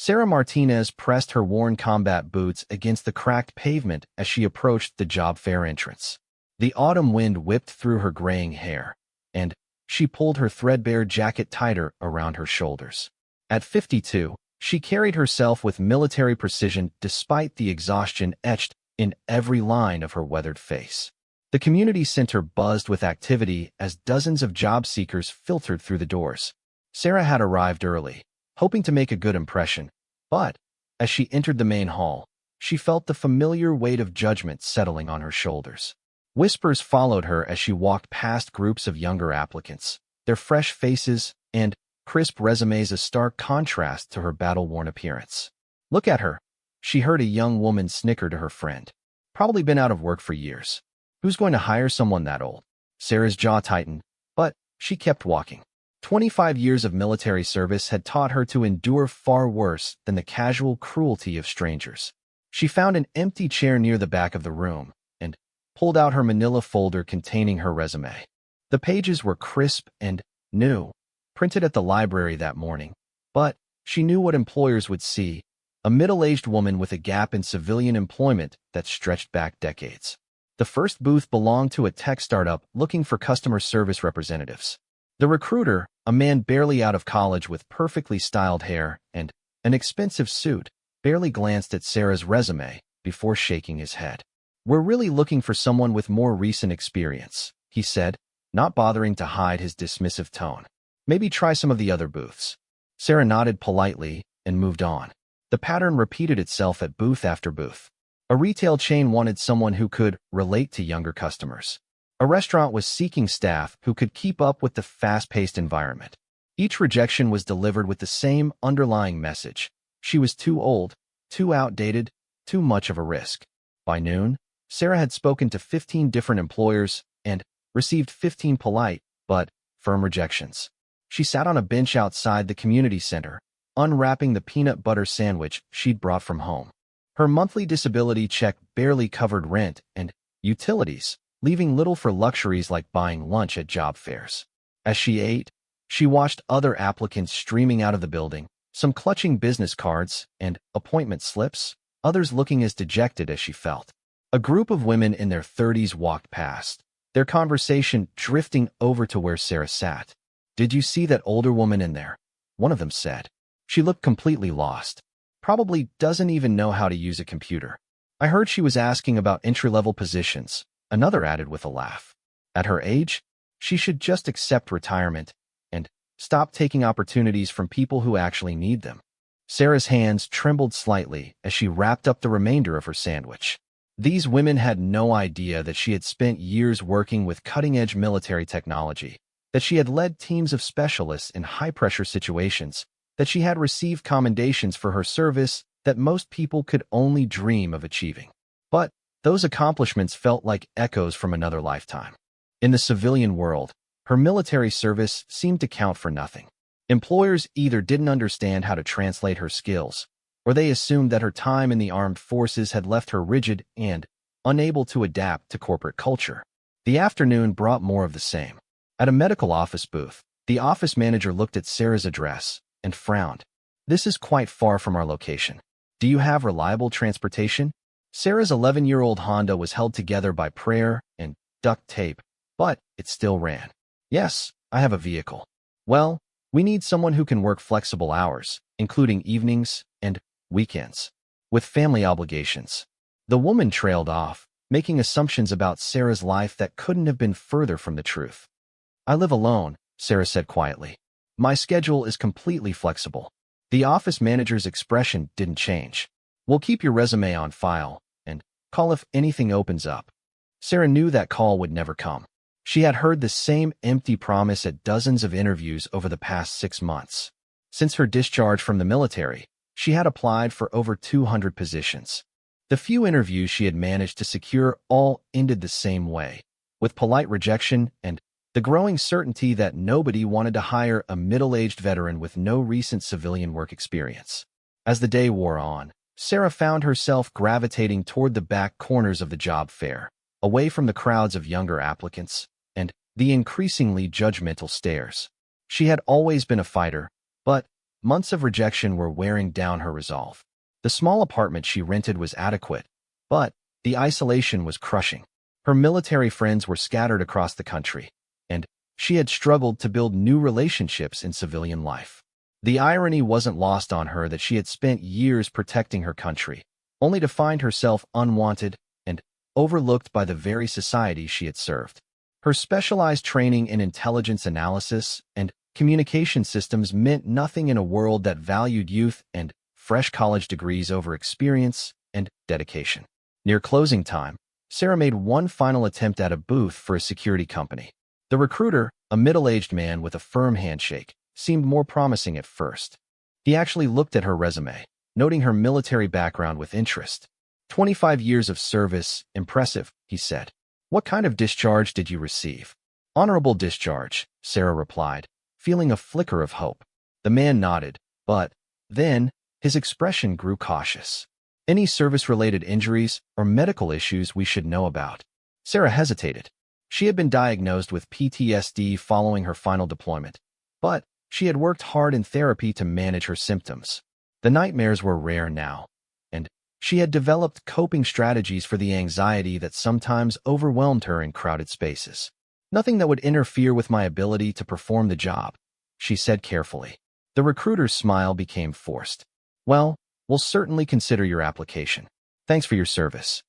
Sarah Martinez pressed her worn combat boots against the cracked pavement as she approached the job fair entrance. The autumn wind whipped through her graying hair, and she pulled her threadbare jacket tighter around her shoulders. At 52, she carried herself with military precision despite the exhaustion etched in every line of her weathered face. The community center buzzed with activity as dozens of job seekers filtered through the doors. Sarah had arrived early, hoping to make a good impression, but as she entered the main hall, she felt the familiar weight of judgment settling on her shoulders. Whispers followed her as she walked past groups of younger applicants, their fresh faces and crisp resumes a stark contrast to her battle-worn appearance. "Look at her," she heard a young woman snicker to her friend. "Probably been out of work for years. Who's going to hire someone that old?" Sarah's jaw tightened, but she kept walking. 25 years of military service had taught her to endure far worse than the casual cruelty of strangers. She found an empty chair near the back of the room and pulled out her manila folder containing her resume. The pages were crisp and new, printed at the library that morning, but she knew what employers would see: a middle-aged woman with a gap in civilian employment that stretched back decades. The first booth belonged to a tech startup looking for customer service representatives. The recruiter, a man barely out of college with perfectly styled hair and an expensive suit, barely glanced at Sarah's resume before shaking his head. "We're really looking for someone with more recent experience," he said, not bothering to hide his dismissive tone. "Maybe try some of the other booths." Sarah nodded politely and moved on. The pattern repeated itself at booth after booth. A retail chain wanted someone who could relate to younger customers. A restaurant was seeking staff who could keep up with the fast-paced environment. Each rejection was delivered with the same underlying message: she was too old, too outdated, too much of a risk. By noon, Sarah had spoken to 15 different employers and received 15 polite but firm rejections. She sat on a bench outside the community center, unwrapping the peanut butter sandwich she'd brought from home. Her monthly disability check barely covered rent and utilities, leaving little for luxuries like buying lunch at job fairs. As she ate, she watched other applicants streaming out of the building, some clutching business cards and appointment slips, others looking as dejected as she felt. A group of women in their 30s walked past, their conversation drifting over to where Sarah sat. "Did you see that older woman in there?" one of them said. "She looked completely lost. Probably doesn't even know how to use a computer. I heard she was asking about entry-level positions," another added with a laugh. "At her age, she should just accept retirement and stop taking opportunities from people who actually need them." Sarah's hands trembled slightly as she wrapped up the remainder of her sandwich. These women had no idea that she had spent years working with cutting-edge military technology, that she had led teams of specialists in high-pressure situations, that she had received commendations for her service that most people could only dream of achieving. But those accomplishments felt like echoes from another lifetime. In the civilian world, her military service seemed to count for nothing. Employers either didn't understand how to translate her skills, or they assumed that her time in the armed forces had left her rigid and unable to adapt to corporate culture. The afternoon brought more of the same. At a medical office booth, the office manager looked at Sarah's address and frowned. "This is quite far from our location. Do you have reliable transportation?" Sarah's 11-year-old Honda was held together by prayer and duct tape, but it still ran. "Yes, I have a vehicle." "Well, we need someone who can work flexible hours, including evenings and weekends, with family obligations." The woman trailed off, making assumptions about Sarah's life that couldn't have been further from the truth. "I live alone," Sarah said quietly. "My schedule is completely flexible." The office manager's expression didn't change. "We'll keep your resume on file and call if anything opens up." Sarah knew that call would never come. She had heard the same empty promise at dozens of interviews over the past 6 months. Since her discharge from the military, she had applied for over 200 positions. The few interviews she had managed to secure all ended the same way, with polite rejection and the growing certainty that nobody wanted to hire a middle-aged veteran with no recent civilian work experience. As the day wore on, Sarah found herself gravitating toward the back corners of the job fair, away from the crowds of younger applicants and the increasingly judgmental stares. She had always been a fighter, but months of rejection were wearing down her resolve. The small apartment she rented was adequate, but the isolation was crushing. Her military friends were scattered across the country, and she had struggled to build new relationships in civilian life. The irony wasn't lost on her that she had spent years protecting her country, only to find herself unwanted and overlooked by the very society she had served. Her specialized training in intelligence analysis and communication systems meant nothing in a world that valued youth and fresh college degrees over experience and dedication. Near closing time, Sarah made one final attempt at a booth for a security company. The recruiter, a middle-aged man with a firm handshake, seemed more promising at first. He actually looked at her resume, noting her military background with interest. 25 years of service, impressive, he said. What kind of discharge did you receive? Honorable discharge, Sarah replied, feeling a flicker of hope. The man nodded, but then his expression grew cautious. Any service-related injuries or medical issues we should know about? Sarah hesitated. She had been diagnosed with PTSD following her final deployment, but she had worked hard in therapy to manage her symptoms. The nightmares were rare now, and she had developed coping strategies for the anxiety that sometimes overwhelmed her in crowded spaces. Nothing that would interfere with my ability to perform the job, she said carefully. The recruiter's smile became forced. Well, we'll certainly consider your application. Thanks for your service.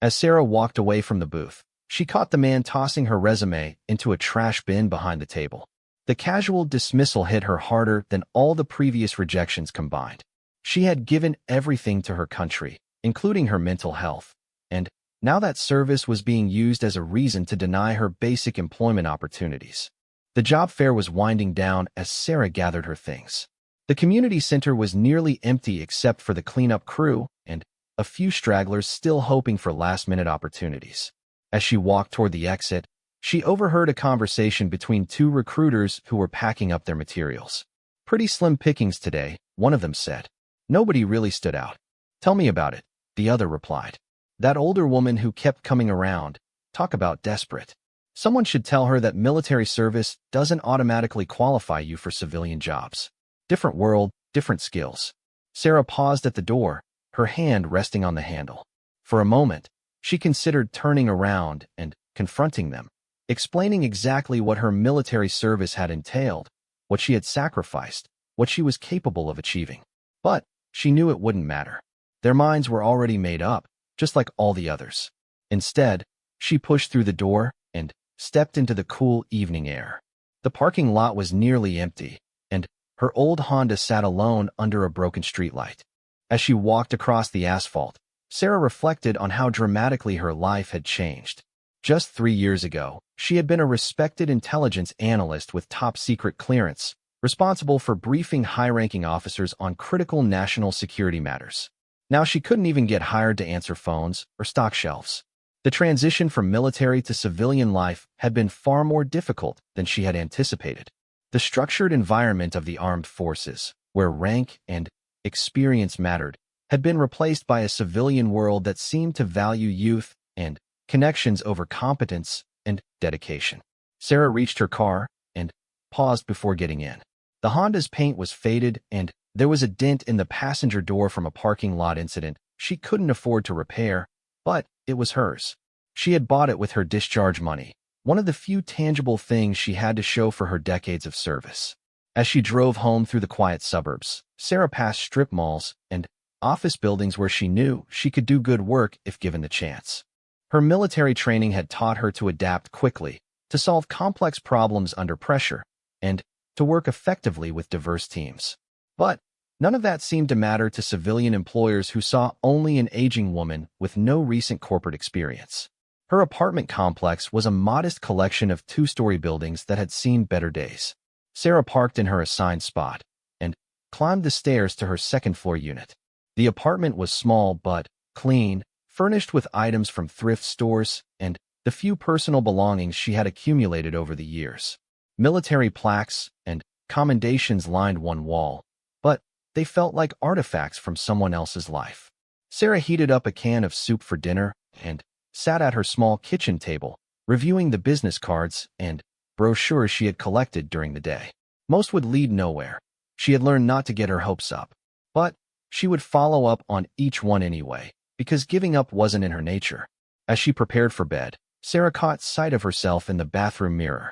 As Sarah walked away from the booth, she caught the man tossing her resume into a trash bin behind the table. The casual dismissal hit her harder than all the previous rejections combined. She had given everything to her country, including her mental health, and now that service was being used as a reason to deny her basic employment opportunities. The job fair was winding down as Sarah gathered her things. The community center was nearly empty except for the cleanup crew and a few stragglers still hoping for last-minute opportunities. As she walked toward the exit, she overheard a conversation between two recruiters who were packing up their materials. Pretty slim pickings today, one of them said. Nobody really stood out. Tell me about it, the other replied. That older woman who kept coming around. Talk about desperate. Someone should tell her that military service doesn't automatically qualify you for civilian jobs. Different world, different skills. Sarah paused at the door, her hand resting on the handle. For a moment, she considered turning around and confronting them, explaining exactly what her military service had entailed, what she had sacrificed, what she was capable of achieving. But she knew it wouldn't matter. Their minds were already made up, just like all the others. Instead, she pushed through the door and stepped into the cool evening air. The parking lot was nearly empty, and her old Honda sat alone under a broken streetlight. As she walked across the asphalt, Sarah reflected on how dramatically her life had changed. Just 3 years ago, she had been a respected intelligence analyst with top-secret clearance, responsible for briefing high-ranking officers on critical national security matters. Now she couldn't even get hired to answer phones or stock shelves. The transition from military to civilian life had been far more difficult than she had anticipated. The structured environment of the armed forces, where rank and experience mattered, had been replaced by a civilian world that seemed to value youth and connections over competence and dedication. Sarah reached her car and paused before getting in. The Honda's paint was faded and there was a dent in the passenger door from a parking lot incident she couldn't afford to repair, but it was hers. She had bought it with her discharge money, one of the few tangible things she had to show for her decades of service. As she drove home through the quiet suburbs, Sarah passed strip malls and office buildings where she knew she could do good work if given the chance. Her military training had taught her to adapt quickly, to solve complex problems under pressure, and to work effectively with diverse teams. But none of that seemed to matter to civilian employers who saw only an aging woman with no recent corporate experience. Her apartment complex was a modest collection of two-story buildings that had seen better days. Sarah parked in her assigned spot and climbed the stairs to her second-floor unit. The apartment was small but clean, furnished with items from thrift stores and the few personal belongings she had accumulated over the years. Military plaques and commendations lined one wall, but they felt like artifacts from someone else's life. Sarah heated up a can of soup for dinner and sat at her small kitchen table, reviewing the business cards and brochures she had collected during the day. Most would lead nowhere, She had learned not to get her hopes up. But she would follow up on each one anyway, because giving up wasn't in her nature. As she prepared for bed, Sarah caught sight of herself in the bathroom mirror.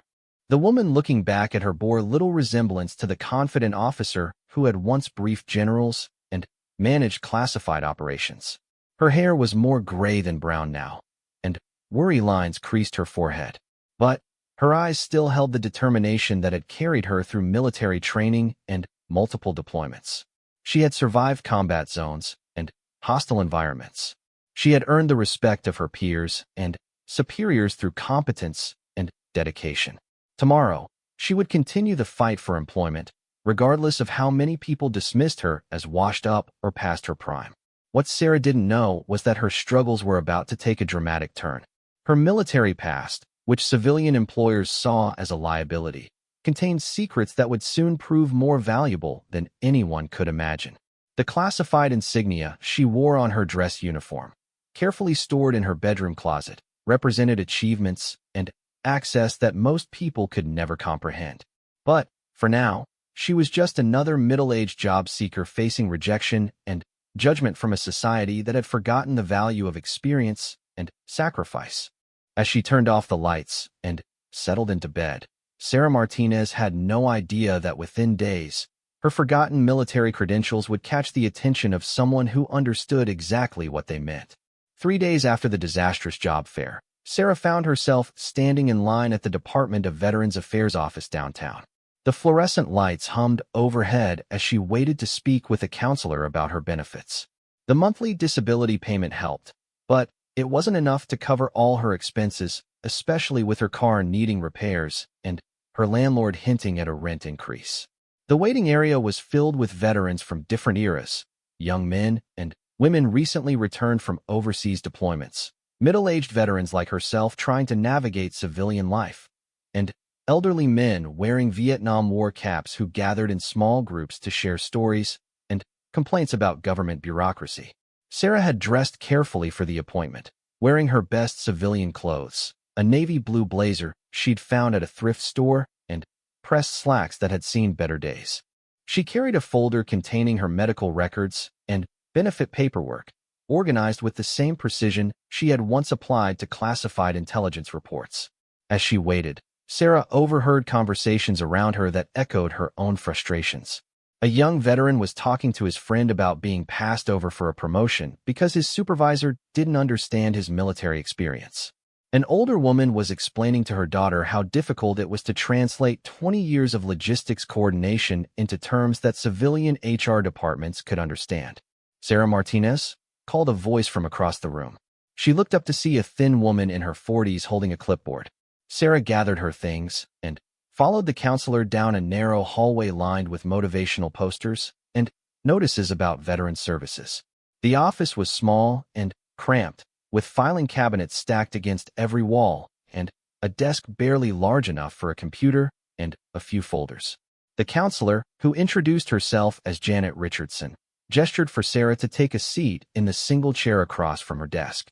The woman looking back at her bore little resemblance to the confident officer who had once briefed generals and managed classified operations. Her hair was more gray than brown now, and worry lines creased her forehead. But her eyes still held the determination that had carried her through military training and multiple deployments. She had survived combat zones and hostile environments. She had earned the respect of her peers and superiors through competence and dedication. Tomorrow, she would continue the fight for employment, regardless of how many people dismissed her as washed up or past her prime. What Sarah didn't know was that her struggles were about to take a dramatic turn. Her military past, which civilian employers saw as a liability, contained secrets that would soon prove more valuable than anyone could imagine. The classified insignia she wore on her dress uniform, carefully stored in her bedroom closet, represented achievements and access that most people could never comprehend. But, for now, she was just another middle-aged job seeker facing rejection and judgment from a society that had forgotten the value of experience and sacrifice. As she turned off the lights and settled into bed, Sarah Martinez had no idea that within days, her forgotten military credentials would catch the attention of someone who understood exactly what they meant. 3 days after the disastrous job fair, Sarah found herself standing in line at the Department of Veterans Affairs office downtown. The fluorescent lights hummed overhead as she waited to speak with a counselor about her benefits. The monthly disability payment helped, but it wasn't enough to cover all her expenses, especially with her car needing repairs and her landlord hinting at a rent increase. The waiting area was filled with veterans from different eras, young men and women recently returned from overseas deployments, middle-aged veterans like herself trying to navigate civilian life, and elderly men wearing Vietnam War caps who gathered in small groups to share stories and complaints about government bureaucracy. Sarah had dressed carefully for the appointment, wearing her best civilian clothes, a navy blue blazer she'd found at a thrift store and pressed slacks that had seen better days. She carried a folder containing her medical records and benefit paperwork, organized with the same precision she had once applied to classified intelligence reports. As she waited, Sarah overheard conversations around her that echoed her own frustrations. A young veteran was talking to his friend about being passed over for a promotion because his supervisor didn't understand his military experience. An older woman was explaining to her daughter how difficult it was to translate 20 years of logistics coordination into terms that civilian HR departments could understand. "Sarah Martinez?" called a voice from across the room. She looked up to see a thin woman in her 40s holding a clipboard. Sarah gathered her things and followed the counselor down a narrow hallway lined with motivational posters and notices about veteran services. The office was small and cramped, with filing cabinets stacked against every wall and a desk barely large enough for a computer and a few folders. The counselor, who introduced herself as Janet Richardson, gestured for Sarah to take a seat in the single chair across from her desk.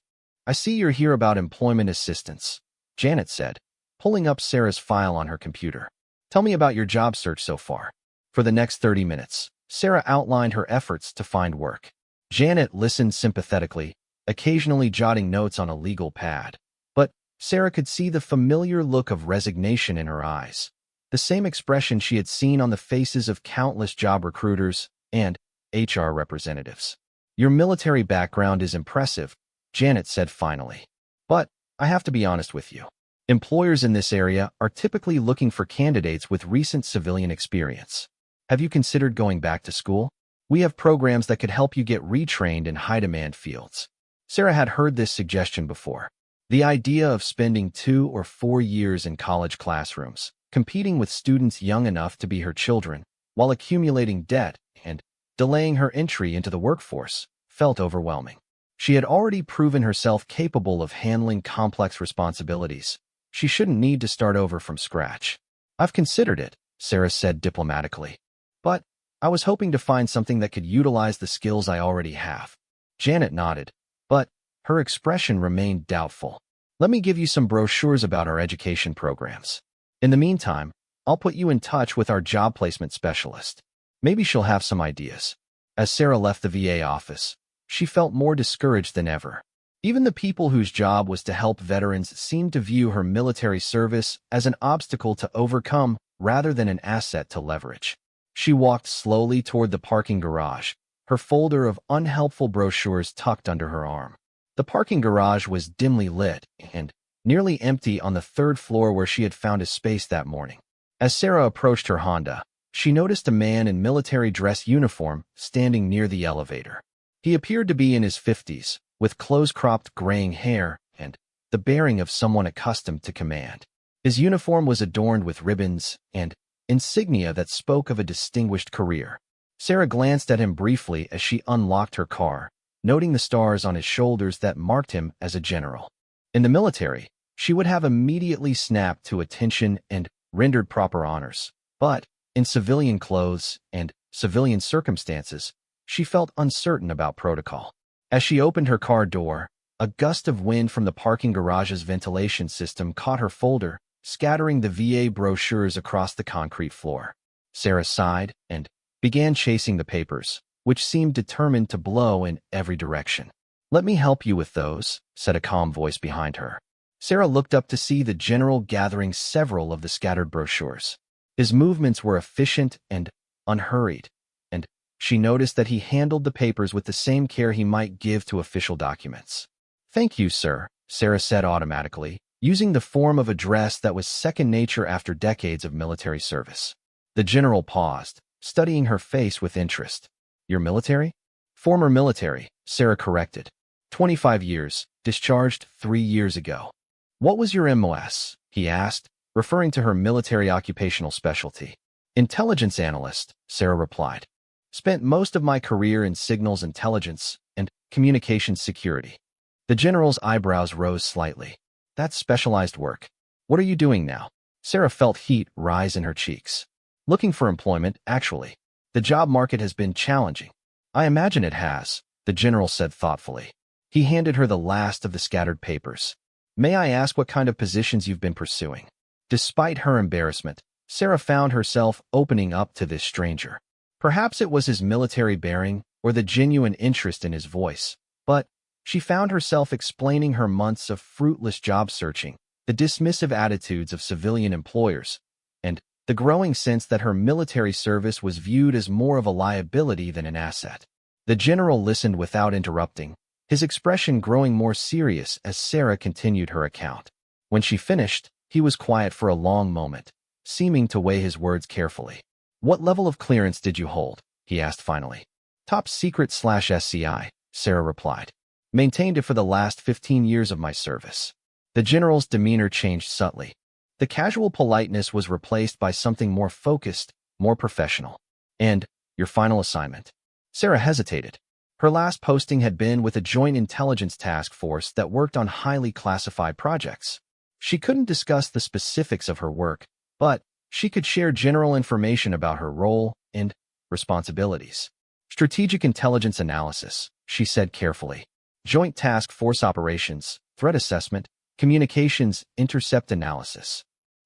"I see you're here about employment assistance," Janet said, pulling up Sarah's file on her computer. "Tell me about your job search so far." For the next 30 minutes, Sarah outlined her efforts to find work. Janet listened sympathetically, occasionally jotting notes on a legal pad. But Sarah could see the familiar look of resignation in her eyes, the same expression she had seen on the faces of countless job recruiters and HR representatives. "Your military background is impressive," Janet said finally. "But I have to be honest with you. Employers in this area are typically looking for candidates with recent civilian experience. Have you considered going back to school? We have programs that could help you get retrained in high-demand fields." Sarah had heard this suggestion before. The idea of spending 2 or 4 years in college classrooms, competing with students young enough to be her children, while accumulating debt and delaying her entry into the workforce, felt overwhelming. She had already proven herself capable of handling complex responsibilities. She shouldn't need to start over from scratch. "I've considered it," Sarah said diplomatically. "But I was hoping to find something that could utilize the skills I already have." Janet nodded, but her expression remained doubtful. "Let me give you some brochures about our education programs. In the meantime, I'll put you in touch with our job placement specialist. Maybe she'll have some ideas. As Sarah left the VA office, she felt more discouraged than ever. Even the people whose job was to help veterans seemed to view her military service as an obstacle to overcome rather than an asset to leverage. She walked slowly toward the parking garage, her folder of unhelpful brochures tucked under her arm. The parking garage was dimly lit and nearly empty on the third floor where she had found a space that morning. As Sarah approached her Honda, she noticed a man in military dress uniform standing near the elevator. He appeared to be in his 50s, with close-cropped graying hair and the bearing of someone accustomed to command. His uniform was adorned with ribbons and insignia that spoke of a distinguished career. Sarah glanced at him briefly as she unlocked her car, noting the stars on his shoulders that marked him as a general. In the military, she would have immediately snapped to attention and rendered proper honors. But in civilian clothes and civilian circumstances, she felt uncertain about protocol. As she opened her car door, a gust of wind from the parking garage's ventilation system caught her folder, scattering the VA brochures across the concrete floor. Sarah sighed and began chasing the papers, which seemed determined to blow in every direction. "Let me help you with those," said a calm voice behind her. Sarah looked up to see the general gathering several of the scattered brochures. His movements were efficient and unhurried, and she noticed that he handled the papers with the same care he might give to official documents. "Thank you, sir," Sarah said automatically, using the form of address that was second nature after decades of military service. The general paused, studying her face with interest. "You're military?" "Former military," Sarah corrected. 25 years, discharged 3 years ago. "What was your MOS?" he asked, referring to her military occupational specialty. "Intelligence analyst," Sarah replied. "Spent most of my career in signals intelligence and communications security." The general's eyebrows rose slightly. "That's specialized work. What are you doing now?" Sarah felt heat rise in her cheeks. "Looking for employment, actually. The job market has been challenging." "I imagine it has," the general said thoughtfully. He handed her the last of the scattered papers. "May I ask what kind of positions you've been pursuing?" Despite her embarrassment, Sarah found herself opening up to this stranger. Perhaps it was his military bearing or the genuine interest in his voice, but she found herself explaining her months of fruitless job searching, the dismissive attitudes of civilian employers, and the growing sense that her military service was viewed as more of a liability than an asset. The general listened without interrupting, his expression growing more serious as Sarah continued her account. When she finished, he was quiet for a long moment, seeming to weigh his words carefully. "What level of clearance did you hold?" he asked finally. "Top secret/SCI, Sarah replied. "Maintained it for the last 15 years of my service." The general's demeanor changed subtly. The casual politeness was replaced by something more focused, more professional. "And your final assignment?" Sarah hesitated. Her last posting had been with a joint intelligence task force that worked on highly classified projects. She couldn't discuss the specifics of her work, but she could share general information about her role and responsibilities. "Strategic intelligence analysis," she said carefully. "Joint task force operations, threat assessment, communications, intercept analysis."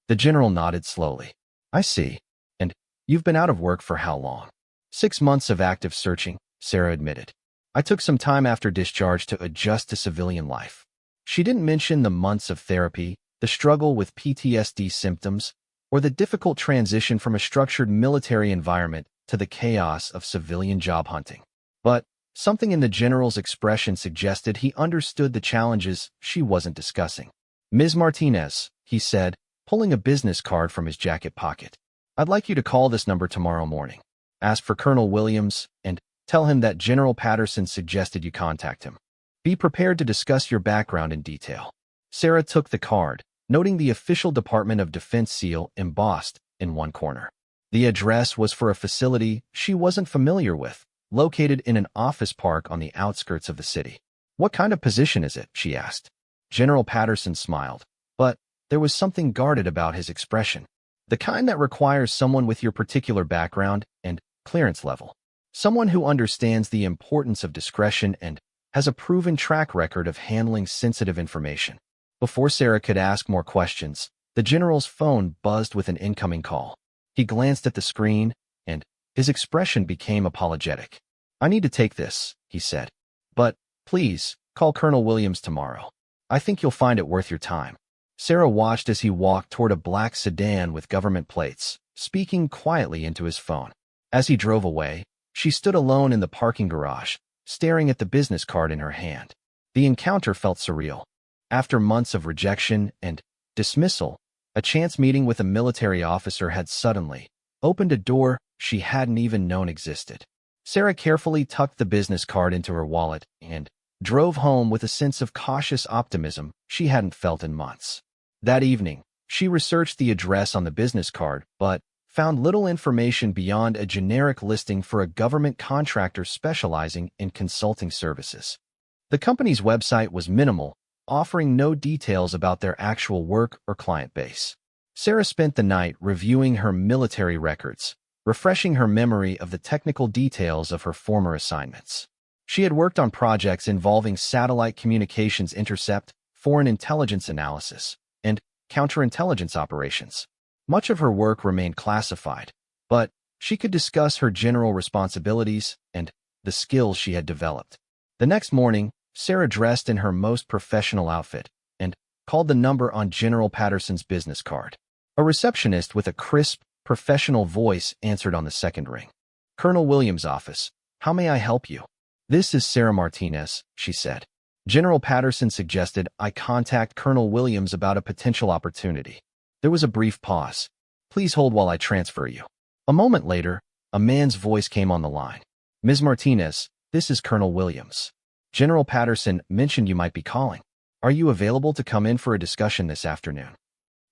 The general nodded slowly. "I see. And you've been out of work for how long?" 6 months of active searching, Sarah admitted. "I took some time after discharge to adjust to civilian life." She didn't mention the months of therapy, the struggle with PTSD symptoms, or the difficult transition from a structured military environment to the chaos of civilian job hunting. But something in the general's expression suggested he understood the challenges she wasn't discussing. "Ms. Martinez," he said, pulling a business card from his jacket pocket. "I'd like you to call this number tomorrow morning. Ask for Colonel Williams and tell him that General Patterson suggested you contact him. Be prepared to discuss your background in detail." Sarah took the card, noting the official Department of Defense seal embossed in one corner. The address was for a facility she wasn't familiar with, located in an office park on the outskirts of the city. "What kind of position is it?" she asked. General Patterson smiled, but there was something guarded about his expression. "The kind that requires someone with your particular background and clearance level. Someone who understands the importance of discretion and has a proven track record of handling sensitive information." Before Sarah could ask more questions, the general's phone buzzed with an incoming call. He glanced at the screen, and His expression became apologetic. "I need to take this," he said. "But, please, call Colonel Williams tomorrow. I think you'll find it worth your time." Sarah watched as he walked toward a black sedan with government plates, speaking quietly into his phone. As he drove away, she stood alone in the parking garage, staring at the business card in her hand. The encounter felt surreal. After months of rejection and dismissal, a chance meeting with a military officer had suddenly opened a door she hadn't even known existed. Sarah carefully tucked the business card into her wallet and drove home with a sense of cautious optimism she hadn't felt in months. That evening, she researched the address on the business card, but found little information beyond a generic listing for a government contractor specializing in consulting services. The company's website was minimal, offering no details about their actual work or client base. Sarah spent the night reviewing her military records, refreshing her memory of the technical details of her former assignments. She had worked on projects involving satellite communications intercept, foreign intelligence analysis, and counterintelligence operations. Much of her work remained classified, but she could discuss her general responsibilities and the skills she had developed. The next morning, Sarah dressed in her most professional outfit and called the number on General Patterson's business card. A receptionist with a crisp, professional voice answered on the second ring. "Colonel Williams' office. How may I help you?" "This is Sarah Martinez," she said. "General Patterson suggested I contact Colonel Williams about a potential opportunity." There was a brief pause. "Please hold while I transfer you." A moment later, a man's voice came on the line. "Ms. Martinez, this is Colonel Williams. General Patterson mentioned you might be calling. Are you available to come in for a discussion this afternoon?"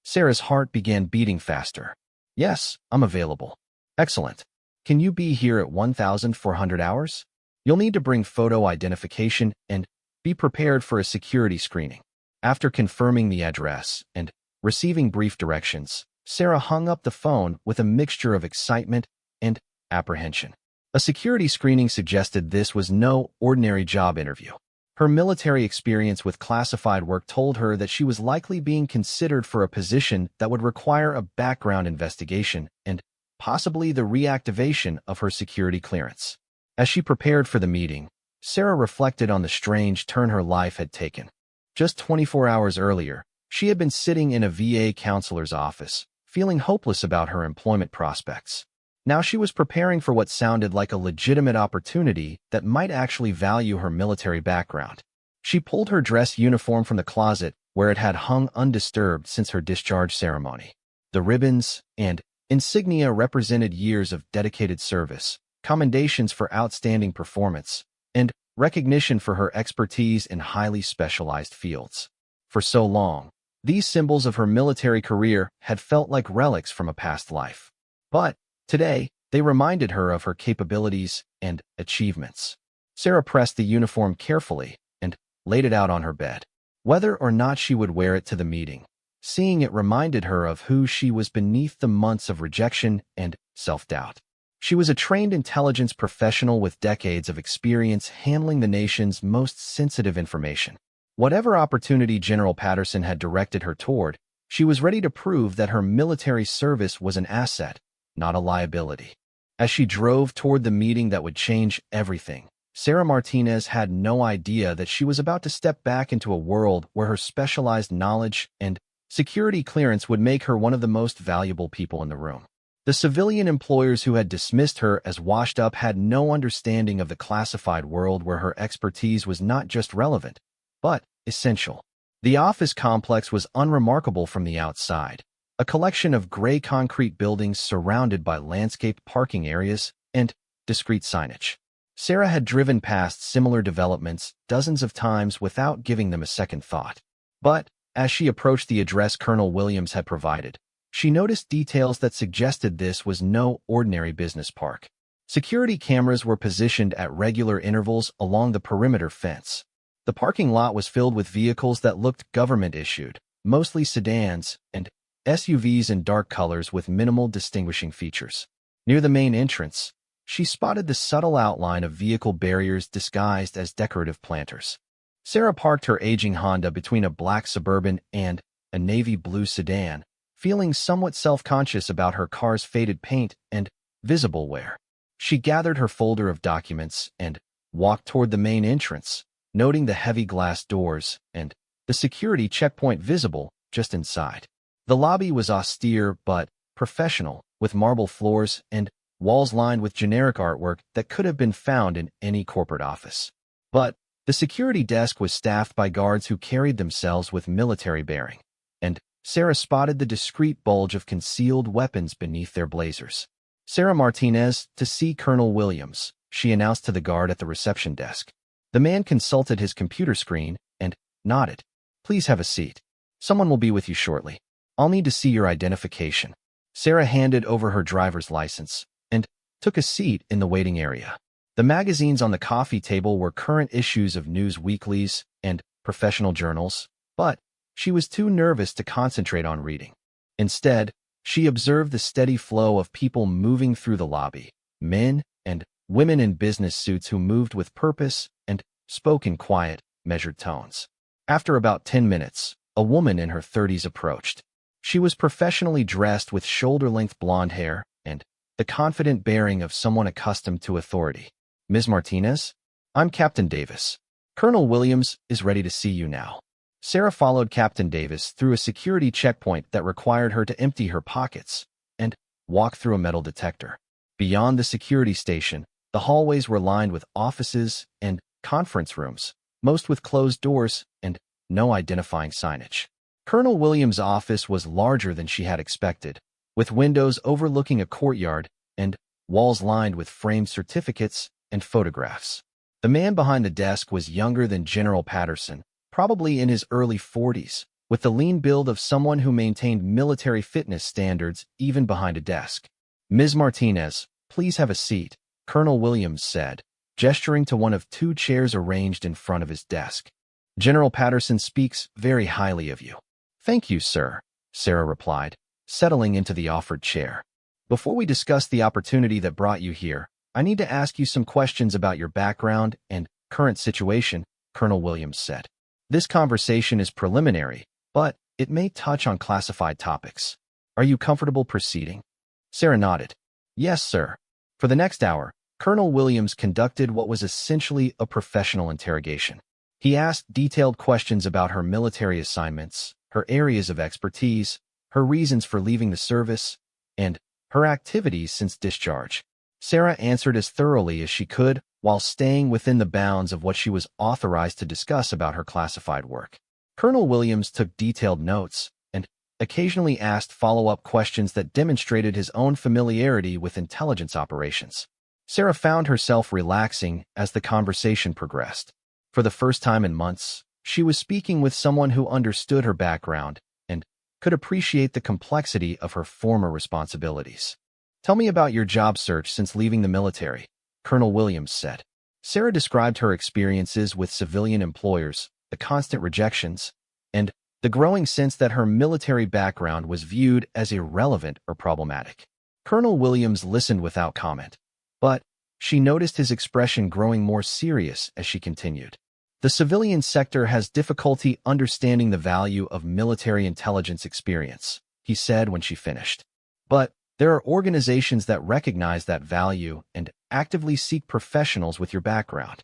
Sarah's heart began beating faster. "Yes, I'm available." "Excellent. Can you be here at 1,400 hours? You'll need to bring photo identification and be prepared for a security screening." After confirming the address and receiving brief directions, Sarah hung up the phone with a mixture of excitement and apprehension. A security screening suggested this was no ordinary job interview. Her military experience with classified work told her that she was likely being considered for a position that would require a background investigation and possibly the reactivation of her security clearance. As she prepared for the meeting, Sarah reflected on the strange turn her life had taken. Just 24 hours earlier, she had been sitting in a VA counselor's office, feeling hopeless about her employment prospects. Now she was preparing for what sounded like a legitimate opportunity that might actually value her military background. She pulled her dress uniform from the closet where it had hung undisturbed since her discharge ceremony. The ribbons and insignia represented years of dedicated service, commendations for outstanding performance, and recognition for her expertise in highly specialized fields. For so long, these symbols of her military career had felt like relics from a past life. But today, they reminded her of her capabilities and achievements. Sarah pressed the uniform carefully and laid it out on her bed. Whether or not she would wear it to the meeting, seeing it reminded her of who she was beneath the months of rejection and self-doubt. She was a trained intelligence professional with decades of experience handling the nation's most sensitive information. Whatever opportunity General Patterson had directed her toward, she was ready to prove that her military service was an asset, not a liability. As she drove toward the meeting that would change everything, Sarah Martinez had no idea that she was about to step back into a world where her specialized knowledge and security clearance would make her one of the most valuable people in the room. The civilian employers who had dismissed her as washed up had no understanding of the classified world where her expertise was not just relevant, but essential. The office complex was unremarkable from the outside, a collection of gray concrete buildings surrounded by landscaped parking areas and discreet signage. Sarah had driven past similar developments dozens of times without giving them a second thought. But as she approached the address Colonel Williams had provided, she noticed details that suggested this was no ordinary business park. Security cameras were positioned at regular intervals along the perimeter fence. The parking lot was filled with vehicles that looked government-issued, mostly sedans and SUVs in dark colors with minimal distinguishing features. Near the main entrance, she spotted the subtle outline of vehicle barriers disguised as decorative planters. Sarah parked her aging Honda between a black Suburban and a navy blue sedan, feeling somewhat self-conscious about her car's faded paint and visible wear. She gathered her folder of documents and walked toward the main entrance, noting the heavy glass doors and the security checkpoint visible just inside. The lobby was austere but professional, with marble floors and walls lined with generic artwork that could have been found in any corporate office. But the security desk was staffed by guards who carried themselves with military bearing, and Sarah spotted the discreet bulge of concealed weapons beneath their blazers. "Sarah Martinez, to see Colonel Williams," she announced to the guard at the reception desk. The man consulted his computer screen and nodded. "Please have a seat. Someone will be with you shortly. I'll need to see your identification." Sarah handed over her driver's license and took a seat in the waiting area. The magazines on the coffee table were current issues of news weeklies and professional journals, but she was too nervous to concentrate on reading. Instead, she observed the steady flow of people moving through the lobby, men and women in business suits who moved with purpose and spoke in quiet, measured tones. After about 10 minutes, a woman in her 30s approached. She was professionally dressed with shoulder-length blonde hair and the confident bearing of someone accustomed to authority. "Ms. Martinez, I'm Captain Davis. Colonel Williams is ready to see you now." Sarah followed Captain Davis through a security checkpoint that required her to empty her pockets and walk through a metal detector. Beyond the security station, the hallways were lined with offices and conference rooms, most with closed doors and no identifying signage. Colonel Williams' office was larger than she had expected, with windows overlooking a courtyard and walls lined with framed certificates and photographs. The man behind the desk was younger than General Patterson, probably in his early 40s, with the lean build of someone who maintained military fitness standards even behind a desk. "Ms. Martinez, please have a seat," Colonel Williams said, gesturing to one of 2 chairs arranged in front of his desk. "General Patterson speaks very highly of you." "Thank you, sir," Sarah replied, settling into the offered chair. "Before we discuss the opportunity that brought you here, I need to ask you some questions about your background and current situation," Colonel Williams said. "This conversation is preliminary, but it may touch on classified topics. Are you comfortable proceeding?" Sarah nodded. "Yes, sir." For the next hour, Colonel Williams conducted what was essentially a professional interrogation. He asked detailed questions about her military assignments, her areas of expertise, her reasons for leaving the service, and her activities since discharge. Sarah answered as thoroughly as she could while staying within the bounds of what she was authorized to discuss about her classified work. Colonel Williams took detailed notes and occasionally asked follow-up questions that demonstrated his own familiarity with intelligence operations. Sarah found herself relaxing as the conversation progressed. For the first time in months, she was speaking with someone who understood her background and could appreciate the complexity of her former responsibilities. "Tell me about your job search since leaving the military," Colonel Williams said. Sarah described her experiences with civilian employers, the constant rejections, and the growing sense that her military background was viewed as irrelevant or problematic. Colonel Williams listened without comment, but she noticed his expression growing more serious as she continued. "The civilian sector has difficulty understanding the value of military intelligence experience," he said when she finished. "But there are organizations that recognize that value and actively seek professionals with your background.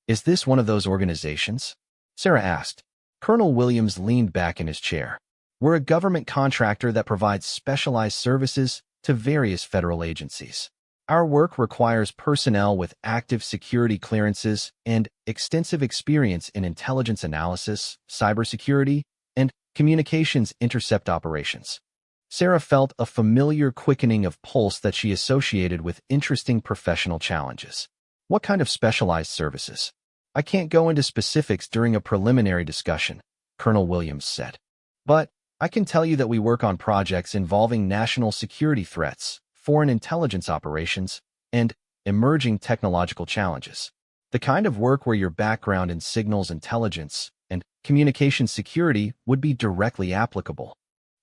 Is this one of those organizations?" Sarah asked. Colonel Williams leaned back in his chair. "We're a government contractor that provides specialized services to various federal agencies. Our work requires personnel with active security clearances and extensive experience in intelligence analysis, cybersecurity, and communications intercept operations." Sarah felt a familiar quickening of pulse that she associated with interesting professional challenges. "What kind of specialized services?" "I can't go into specifics during a preliminary discussion," Colonel Williams said. "But I can tell you that we work on projects involving national security threats, foreign intelligence operations, and emerging technological challenges. The kind of work where your background in signals intelligence and communication security would be directly applicable.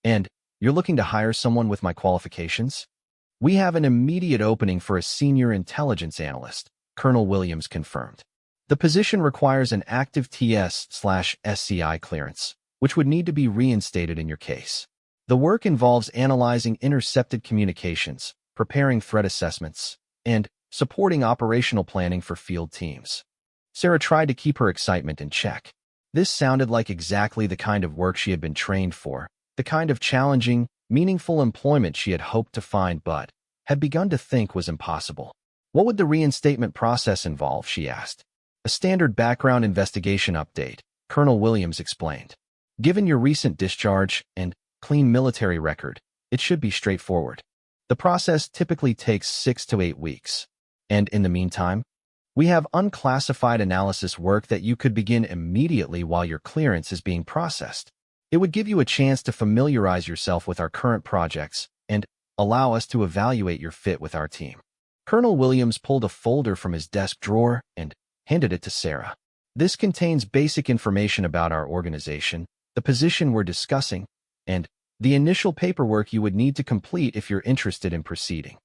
And you're looking to hire someone with my qualifications?" "We have an immediate opening for a senior intelligence analyst," Colonel Williams confirmed. "The position requires an active TS/SCI clearance, which would need to be reinstated in your case. The work involves analyzing intercepted communications, preparing threat assessments, and supporting operational planning for field teams. Sarah tried to keep her excitement in check. This sounded like exactly the kind of work she had been trained for, the kind of challenging, meaningful employment she had hoped to find but had begun to think was impossible. What would the reinstatement process involve, she asked. A standard background investigation update, Colonel Williams explained. Given your recent discharge and clean military record, it should be straightforward. The process typically takes 6 to 8 weeks. And in the meantime, we have unclassified analysis work that you could begin immediately while your clearance is being processed. It would give you a chance to familiarize yourself with our current projects and allow us to evaluate your fit with our team. Colonel Williams pulled a folder from his desk drawer and handed it to Sarah. This contains basic information about our organization, the position we're discussing, and the initial paperwork you would need to complete if you're interested in proceeding.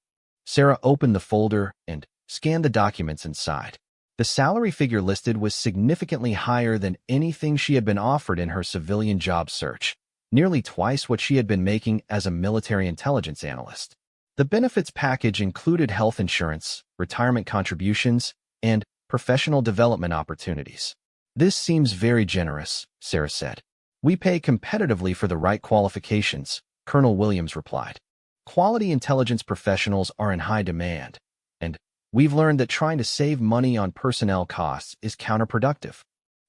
Sarah opened the folder and scanned the documents inside. The salary figure listed was significantly higher than anything she had been offered in her civilian job search, nearly twice what she had been making as a military intelligence analyst. The benefits package included health insurance, retirement contributions, and professional development opportunities. This seems very generous, Sarah said. We pay competitively for the right qualifications, Colonel Williams replied. Quality intelligence professionals are in high demand, and we've learned that trying to save money on personnel costs is counterproductive.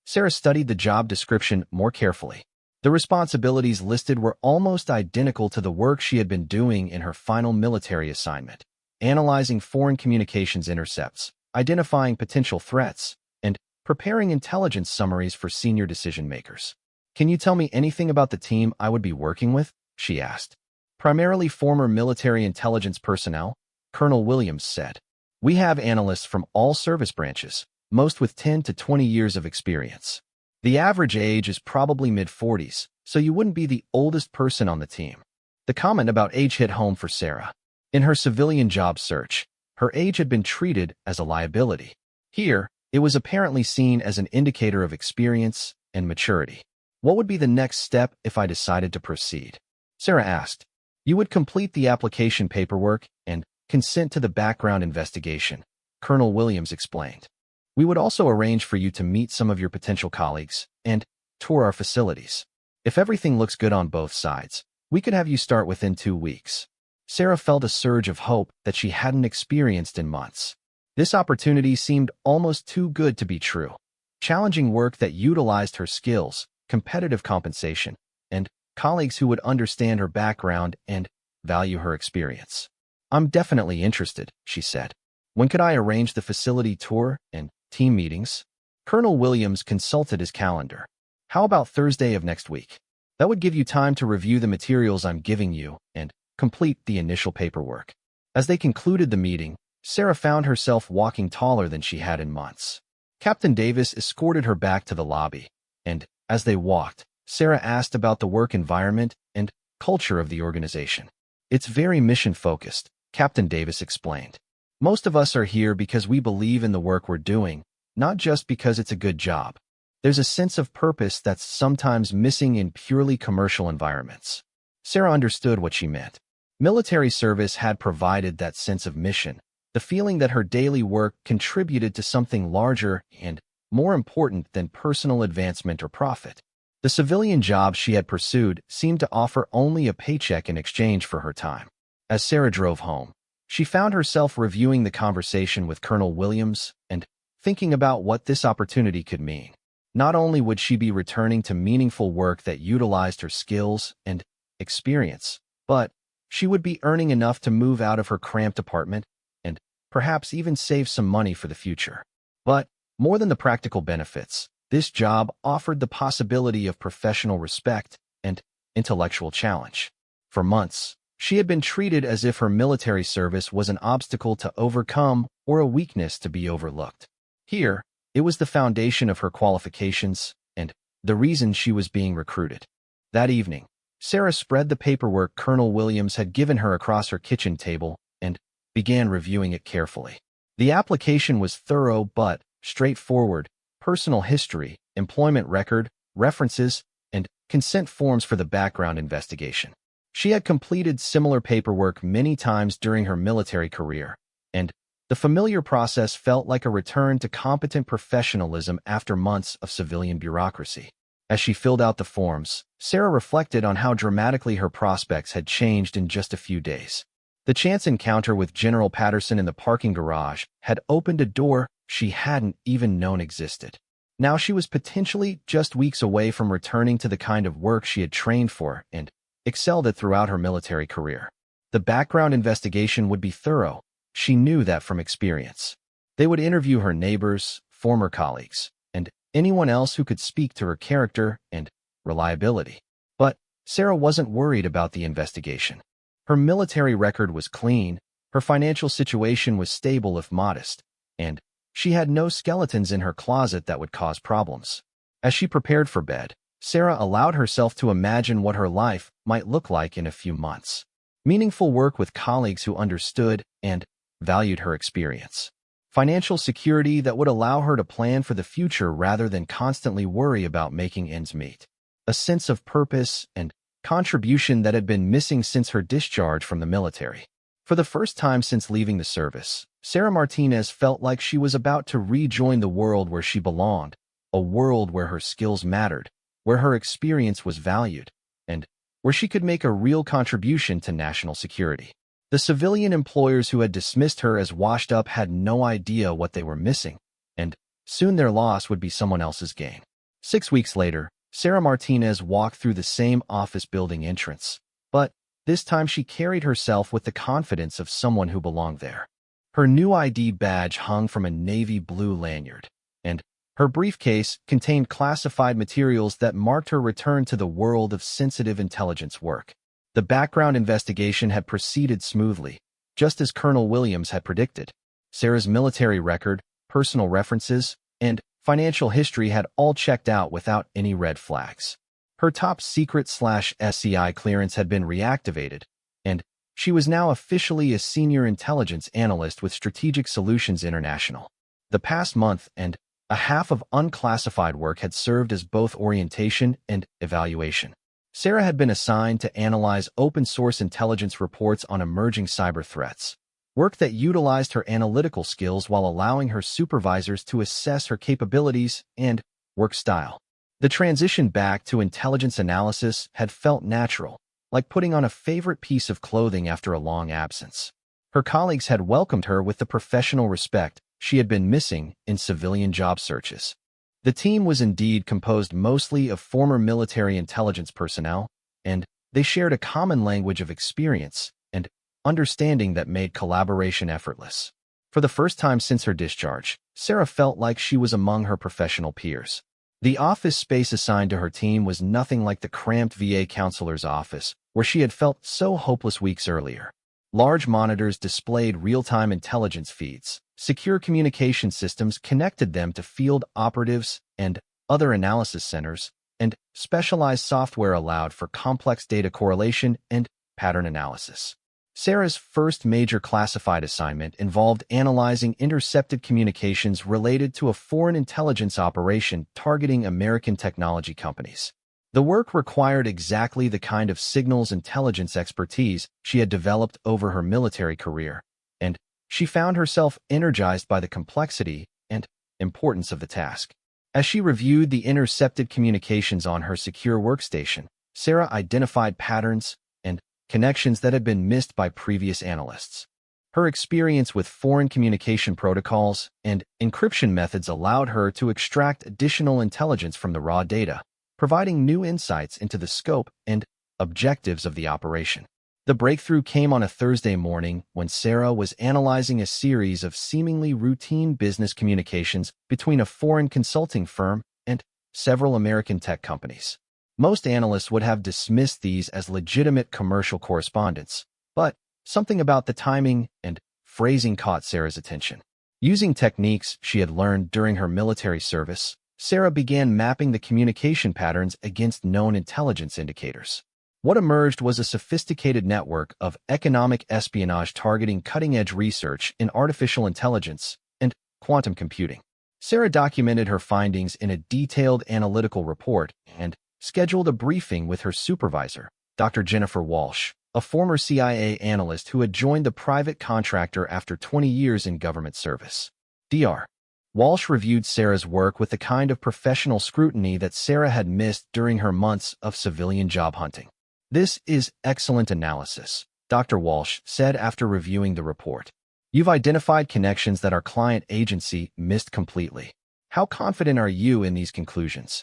Sarah studied the job description more carefully. The responsibilities listed were almost identical to the work she had been doing in her final military assignment, analyzing foreign communications intercepts, identifying potential threats, and preparing intelligence summaries for senior decision-makers. Can you tell me anything about the team I would be working with? She asked. Primarily former military intelligence personnel, Colonel Williams said. We have analysts from all service branches, most with 10 to 20 years of experience. The average age is probably mid-40s, so you wouldn't be the oldest person on the team. The comment about age hit home for Sarah. In her civilian job search, her age had been treated as a liability. Here, it was apparently seen as an indicator of experience and maturity. What would be the next step if I decided to proceed? Sarah asked. You would complete the application paperwork and consent to the background investigation, Colonel Williams explained. We would also arrange for you to meet some of your potential colleagues and tour our facilities. If everything looks good on both sides, we could have you start within 2 weeks. Sarah felt a surge of hope that she hadn't experienced in months. This opportunity seemed almost too good to be true. Challenging work that utilized her skills, competitive compensation, and colleagues who would understand her background and value her experience. I'm definitely interested, she said. When could I arrange the facility tour and team meetings? Colonel Williams consulted his calendar. How about Thursday of next week? That would give you time to review the materials I'm giving you and complete the initial paperwork. As they concluded the meeting, Sarah found herself walking taller than she had in months. Captain Davis escorted her back to the lobby, and as they walked, Sarah asked about the work environment and culture of the organization. It's very mission-focused, Captain Davis explained. Most of us are here because we believe in the work we're doing, not just because it's a good job. There's a sense of purpose that's sometimes missing in purely commercial environments. Sarah understood what she meant. Military service had provided that sense of mission, the feeling that her daily work contributed to something larger and more important than personal advancement or profit. The civilian job she had pursued seemed to offer only a paycheck in exchange for her time. As Sarah drove home, she found herself reviewing the conversation with Colonel Williams and thinking about what this opportunity could mean. Not only would she be returning to meaningful work that utilized her skills and experience, but she would be earning enough to move out of her cramped apartment and perhaps even save some money for the future. But more than the practical benefits, this job offered the possibility of professional respect and intellectual challenge. For months, she had been treated as if her military service was an obstacle to overcome or a weakness to be overlooked. Here, it was the foundation of her qualifications and the reason she was being recruited. That evening, Sarah spread the paperwork Colonel Williams had given her across her kitchen table and began reviewing it carefully. The application was thorough but straightforward: personal history, employment record, references, and consent forms for the background investigation. She had completed similar paperwork many times during her military career, and The familiar process felt like a return to competent professionalism after months of civilian bureaucracy. As she filled out the forms, Sarah reflected on how dramatically her prospects had changed in just a few days. The chance encounter with General Patterson in the parking garage had opened a door she hadn't even known existed. Now she was potentially just weeks away from returning to the kind of work she had trained for and excelled at throughout her military career. The background investigation would be thorough. She knew that from experience. They would interview her neighbors, former colleagues, and anyone else who could speak to her character and reliability. But Sarah wasn't worried about the investigation. Her military record was clean, her financial situation was stable if modest, and she had no skeletons in her closet that would cause problems. As she prepared for bed, Sarah allowed herself to imagine what her life might look like in a few months. Meaningful work with colleagues who understood and valued her experience. Financial security that would allow her to plan for the future rather than constantly worry about making ends meet. A sense of purpose and contribution that had been missing since her discharge from the military. For the first time since leaving the service, Sarah Martinez felt like she was about to rejoin the world where she belonged, a world where her skills mattered, where her experience was valued, and where she could make a real contribution to national security. The civilian employers who had dismissed her as washed up had no idea what they were missing, and soon their loss would be someone else's gain. 6 weeks later, Sarah Martinez walked through the same office building entrance, but this time she carried herself with the confidence of someone who belonged there. Her new ID badge hung from a navy blue lanyard, and her briefcase contained classified materials that marked her return to the world of sensitive intelligence work. The background investigation had proceeded smoothly, just as Colonel Williams had predicted. Sarah's military record, personal references, and financial history had all checked out without any red flags. Her top secret/SCI clearance had been reactivated, and she was now officially a senior intelligence analyst with Strategic Solutions International. The past month and a half of unclassified work had served as both orientation and evaluation. Sarah had been assigned to analyze open-source intelligence reports on emerging cyber threats, work that utilized her analytical skills while allowing her supervisors to assess her capabilities and work style. The transition back to intelligence analysis had felt natural, like putting on a favorite piece of clothing after a long absence. Her colleagues had welcomed her with the professional respect she had been missing in civilian job searches. The team was indeed composed mostly of former military intelligence personnel, and they shared a common language of experience and understanding that made collaboration effortless. For the first time since her discharge, Sarah felt like she was among her professional peers. The office space assigned to her team was nothing like the cramped VA counselor's office, where she had felt so hopeless weeks earlier. Large monitors displayed real-time intelligence feeds. Secure communication systems connected them to field operatives and other analysis centers, and specialized software allowed for complex data correlation and pattern analysis. Sarah's first major classified assignment involved analyzing intercepted communications related to a foreign intelligence operation targeting American technology companies. The work required exactly the kind of signals intelligence expertise she had developed over her military career, and she found herself energized by the complexity and importance of the task. As she reviewed the intercepted communications on her secure workstation, Sarah identified patterns and connections that had been missed by previous analysts. Her experience with foreign communication protocols and encryption methods allowed her to extract additional intelligence from the raw data, providing new insights into the scope and objectives of the operation. The breakthrough came on a Thursday morning when Sarah was analyzing a series of seemingly routine business communications between a foreign consulting firm and several American tech companies. Most analysts would have dismissed these as legitimate commercial correspondence, but something about the timing and phrasing caught Sarah's attention. Using techniques she had learned during her military service, Sarah began mapping the communication patterns against known intelligence indicators. What emerged was a sophisticated network of economic espionage targeting cutting-edge research in artificial intelligence and quantum computing. Sarah documented her findings in a detailed analytical report and scheduled a briefing with her supervisor, Dr. Jennifer Walsh, a former CIA analyst who had joined the private contractor after 20 years in government service. Dr. Walsh reviewed Sarah's work with the kind of professional scrutiny that Sarah had missed during her months of civilian job hunting. "This is excellent analysis," Dr. Walsh said after reviewing the report. "You've identified connections that our client agency missed completely. How confident are you in these conclusions?"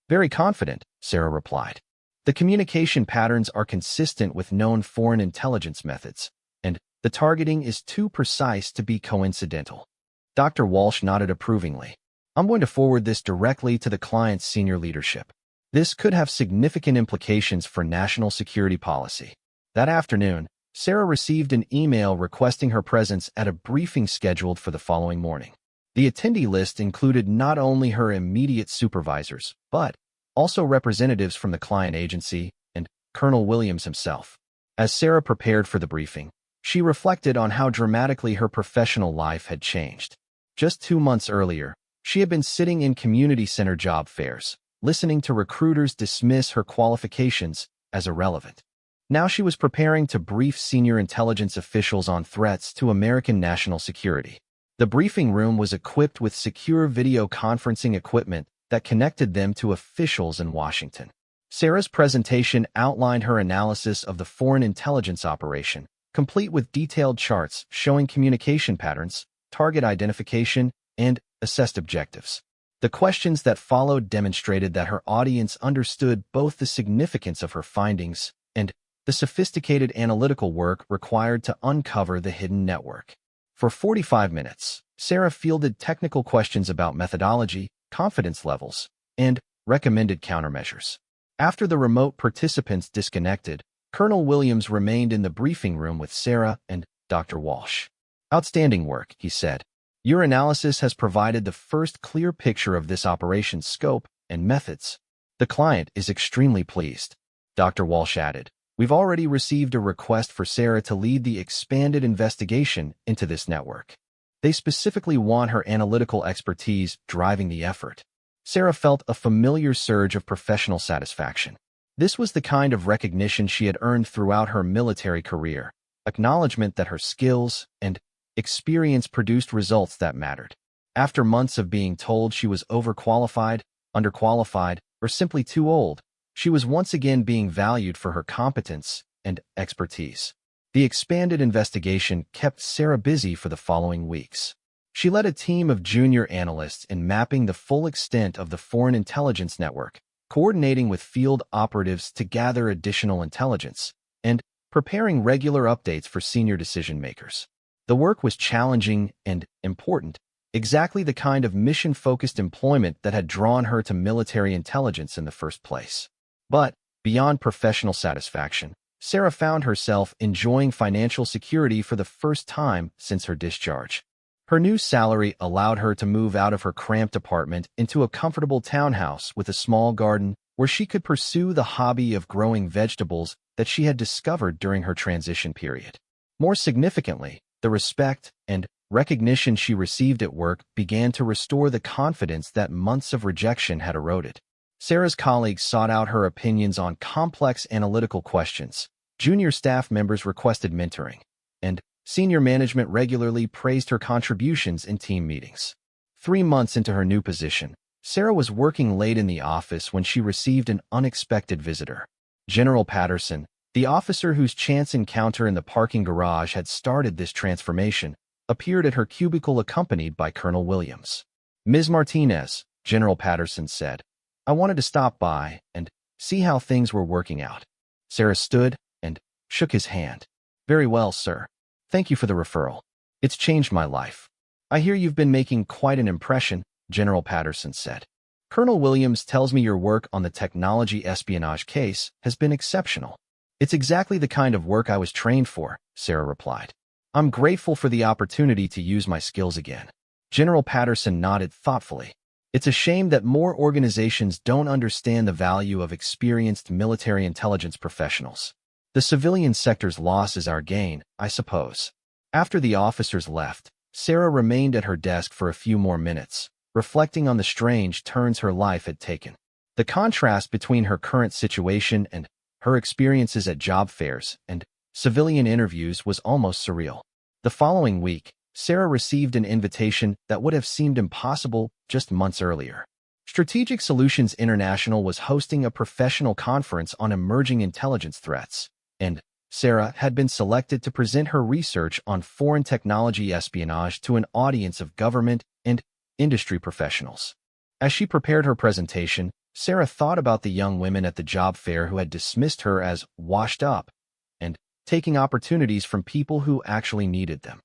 "Very confident," Sarah replied. "The communication patterns are consistent with known foreign intelligence methods, and the targeting is too precise to be coincidental." Dr. Walsh nodded approvingly. "I'm going to forward this directly to the client's senior leadership. This could have significant implications for national security policy." That afternoon, Sarah received an email requesting her presence at a briefing scheduled for the following morning. The attendee list included not only her immediate supervisors, but also representatives from the client agency and Colonel Williams himself. As Sarah prepared for the briefing, she reflected on how dramatically her professional life had changed. Just 2 months earlier, she had been sitting in community center job fairs, listening to recruiters dismiss her qualifications as irrelevant. Now she was preparing to brief senior intelligence officials on threats to American national security. The briefing room was equipped with secure video conferencing equipment that connected them to officials in Washington. Sarah's presentation outlined her analysis of the foreign intelligence operation, complete with detailed charts showing communication patterns, target identification, and assessed objectives. The questions that followed demonstrated that her audience understood both the significance of her findings and the sophisticated analytical work required to uncover the hidden network. For 45 minutes, Sarah fielded technical questions about methodology, confidence levels, and recommended countermeasures. After the remote participants disconnected, Colonel Williams remained in the briefing room with Sarah and Dr. Walsh. "Outstanding work," he said. "Your analysis has provided the first clear picture of this operation's scope and methods. The client is extremely pleased." Dr. Walsh added, "We've already received a request for Sarah to lead the expanded investigation into this network. They specifically want her analytical expertise driving the effort." Sarah felt a familiar surge of professional satisfaction. This was the kind of recognition she had earned throughout her military career, acknowledgement that her skills and experience produced results that mattered. After months of being told she was overqualified, underqualified, or simply too old, she was once again being valued for her competence and expertise. The expanded investigation kept Sarah busy for the following weeks. She led a team of junior analysts in mapping the full extent of the foreign intelligence network, coordinating with field operatives to gather additional intelligence, and preparing regular updates for senior decision-makers. The work was challenging and important, exactly the kind of mission-focused employment that had drawn her to military intelligence in the first place. But, beyond professional satisfaction, Sarah found herself enjoying financial security for the first time since her discharge. Her new salary allowed her to move out of her cramped apartment into a comfortable townhouse with a small garden where she could pursue the hobby of growing vegetables that she had discovered during her transition period. More significantly, the respect and recognition she received at work began to restore the confidence that months of rejection had eroded. Sarah's colleagues sought out her opinions on complex analytical questions, junior staff members requested mentoring, and senior management regularly praised her contributions in team meetings. 3 months into her new position, Sarah was working late in the office when she received an unexpected visitor. General Patterson, the officer whose chance encounter in the parking garage had started this transformation, appeared at her cubicle accompanied by Colonel Williams. "Ms. Martinez," General Patterson said, "I wanted to stop by and see how things were working out." Sarah stood and shook his hand. "Very well, sir. Thank you for the referral. It's changed my life." "I hear you've been making quite an impression," General Patterson said. "Colonel Williams tells me your work on the technology espionage case has been exceptional." "It's exactly the kind of work I was trained for," Sarah replied. "I'm grateful for the opportunity to use my skills again." General Patterson nodded thoughtfully. "It's a shame that more organizations don't understand the value of experienced military intelligence professionals. The civilian sector's loss is our gain, I suppose." After the officers left, Sarah remained at her desk for a few more minutes, reflecting on the strange turns her life had taken. The contrast between her current situation and her experiences at job fairs and civilian interviews was almost surreal. The following week, Sarah received an invitation that would have seemed impossible just months earlier. Strategic Solutions International was hosting a professional conference on emerging intelligence threats, and Sarah had been selected to present her research on foreign technology espionage to an audience of government and industry professionals. As she prepared her presentation, Sarah thought about the young women at the job fair who had dismissed her as washed up and taking opportunities from people who actually needed them.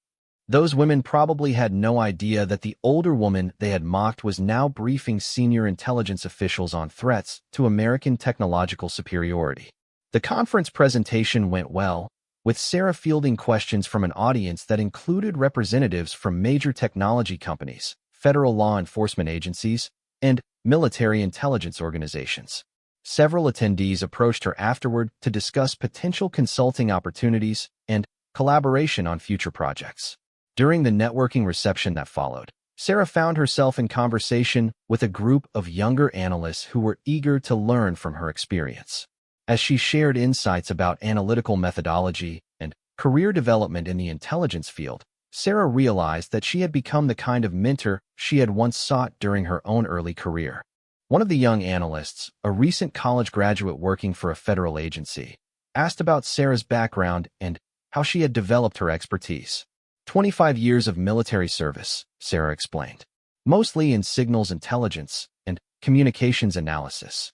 Those women probably had no idea that the older woman they had mocked was now briefing senior intelligence officials on threats to American technological superiority. The conference presentation went well, with Sarah fielding questions from an audience that included representatives from major technology companies, federal law enforcement agencies, and military intelligence organizations. Several attendees approached her afterward to discuss potential consulting opportunities and collaboration on future projects. During the networking reception that followed, Sarah found herself in conversation with a group of younger analysts who were eager to learn from her experience. As she shared insights about analytical methodology and career development in the intelligence field, Sarah realized that she had become the kind of mentor she had once sought during her own early career. One of the young analysts, a recent college graduate working for a federal agency, asked about Sarah's background and how she had developed her expertise. 25 years of military service, Sarah explained, mostly in signals intelligence and communications analysis.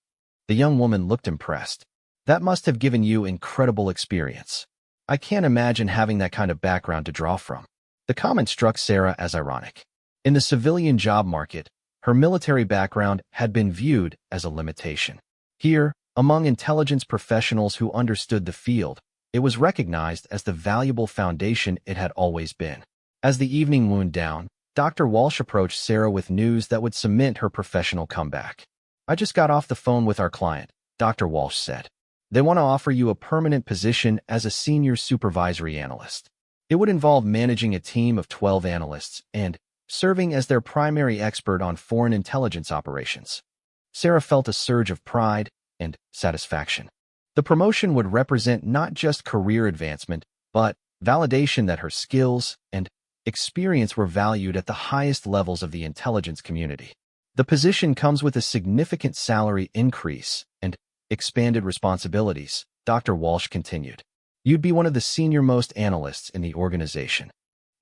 The young woman looked impressed. That must have given you incredible experience. I can't imagine having that kind of background to draw from. The comment struck Sarah as ironic. In the civilian job market, her military background had been viewed as a limitation. Here, among intelligence professionals who understood the field, it was recognized as the valuable foundation it had always been. As the evening wound down, Dr. Walsh approached Sarah with news that would cement her professional comeback. I just got off the phone with our client, Dr. Walsh said. They want to offer you a permanent position as a senior supervisory analyst. It would involve managing a team of 12 analysts and serving as their primary expert on foreign intelligence operations. Sarah felt a surge of pride and satisfaction. The promotion would represent not just career advancement, but validation that her skills and experience were valued at the highest levels of the intelligence community. The position comes with a significant salary increase and expanded responsibilities, Dr. Walsh continued. You'd be one of the senior-most analysts in the organization.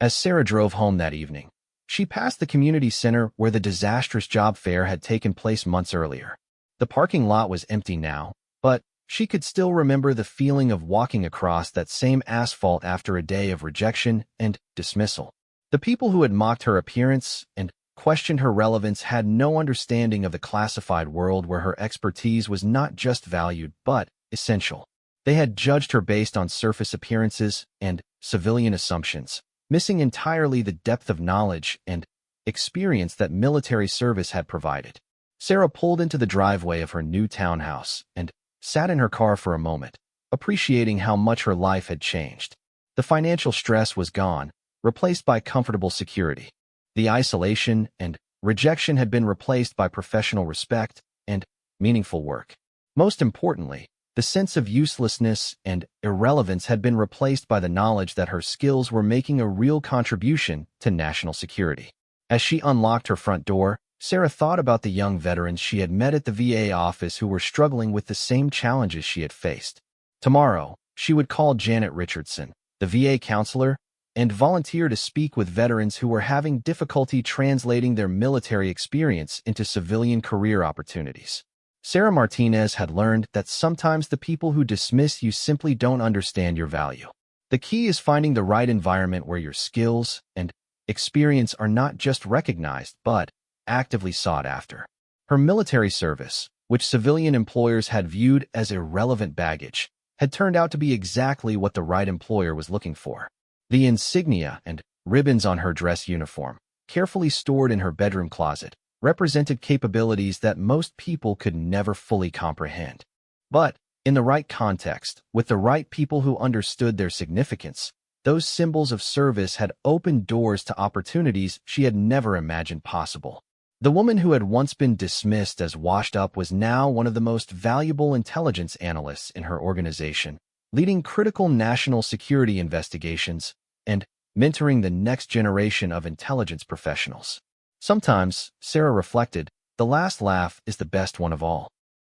As Sarah drove home that evening, she passed the community center where the disastrous job fair had taken place months earlier. The parking lot was empty now, but she could still remember the feeling of walking across that same asphalt after a day of rejection and dismissal. The people who had mocked her appearance and questioned her relevance had no understanding of the classified world where her expertise was not just valued but essential. They had judged her based on surface appearances and civilian assumptions, missing entirely the depth of knowledge and experience that military service had provided. Sarah pulled into the driveway of her new townhouse and sat in her car for a moment, appreciating how much her life had changed. The financial stress was gone, replaced by comfortable security. The isolation and rejection had been replaced by professional respect and meaningful work. Most importantly, the sense of uselessness and irrelevance had been replaced by the knowledge that her skills were making a real contribution to national security. As she unlocked her front door, Sarah thought about the young veterans she had met at the VA office who were struggling with the same challenges she had faced. Tomorrow, she would call Janet Richardson, the VA counselor, and volunteer to speak with veterans who were having difficulty translating their military experience into civilian career opportunities. Sarah Martinez had learned that sometimes the people who dismiss you simply don't understand your value. The key is finding the right environment where your skills and experience are not just recognized but actively sought after. Her military service, which civilian employers had viewed as irrelevant baggage, had turned out to be exactly what the right employer was looking for. The insignia and ribbons on her dress uniform, carefully stored in her bedroom closet, represented capabilities that most people could never fully comprehend. But, in the right context, with the right people who understood their significance, those symbols of service had opened doors to opportunities she had never imagined possible. The woman who had once been dismissed as washed up was now one of the most valuable intelligence analysts in her organization, leading critical national security investigations and mentoring the next generation of intelligence professionals. Sometimes, Sarah reflected, the last laugh is the best one of all.